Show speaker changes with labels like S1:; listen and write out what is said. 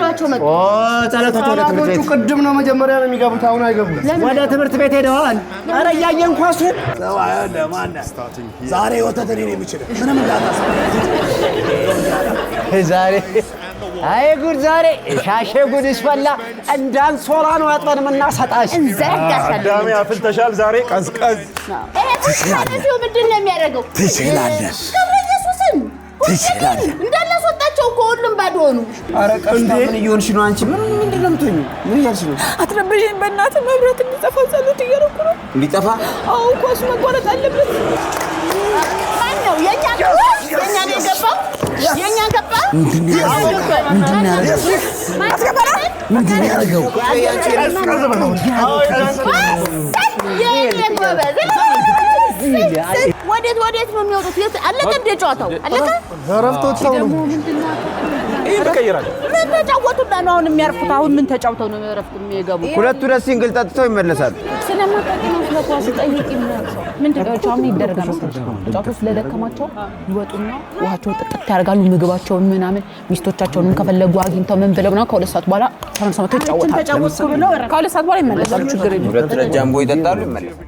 S1: ጥሏቸው መጡ
S2: ጸሎቶቹ ወደ ትምህርት ቤት
S3: ቅድም ነው መጀመሪያ ነው የሚገቡት አሁን አይገቡም
S2: ወደ ትምህርት ቤት ሄደዋል ኧረ እያየን ኳሱን
S3: ዛሬ ወተት እኔ ነኝ የምችለው ምንም እንዳታስብ
S2: ዛሬ አይ ጉድ ዛሬ ሻሼ ጉድ ይስፈላ እንዳንሶላ ነው አጥበን ምናሰጣሽ
S1: እንዘጋሻለን
S3: አዳሜ አፍልተሻል ዛሬ ቀዝቀዝ
S1: ታዲያው ምንድን ነው የሚያደርገው
S3: ትችላለሽ
S1: ኢየሱስን ትችላለሽ እንዳላስወጣቸው እኮ ሁሉም ባዶ ሆኑ
S2: ኧረ ቀስታ ምን እየሆንሽ ነው አንቺ ምንድን ነው የምትሆኚው ምን እያልሽ ነው
S4: አትረብሽኝ በእናትህ መብራት እንዲጠፋ ጸሎት እያደረኩ ነው
S2: እንዲጠፋ
S4: አዎ ኳሱ መቋረጥ አለበት
S1: ማን ነው የኛ ነው የገባው የኛ ገባ ምንድን ያደርገው ወዴት ነው የሚወጡት አለቀ እንደ ጨዋታው አለቀ
S3: ረፍቶት ሰው ነው
S2: ይሄ ተቀይራል
S1: ምን ተጫወቱና ነው አሁን የሚያርፉት አሁን ምን ተጫውተው ነው ረፍት የሚገቡ
S2: ሁለቱ ደስ ሲንግል ጠጥተው ይመለሳሉ
S1: ስለማጣጣም ስለኳስ ጠይቂ ምንድነው ጫው ይደረጋል ጫው ስለደከማቸው ይወጡና ውሃቸው ጥጥት ያርጋሉ ምግባቸው ምናምን ሚስቶቻቸውንም ከፈለጉ አግኝተው ምን ብለው ነው ከሁለት ሰዓት በኋላ ተመልሰው ተጫወታሉ ከሁለት ሰዓት በኋላ ይመለሳሉ ችግር የለም
S2: ሁለት ጃምቦ ይጠጣሉ ይመለሳሉ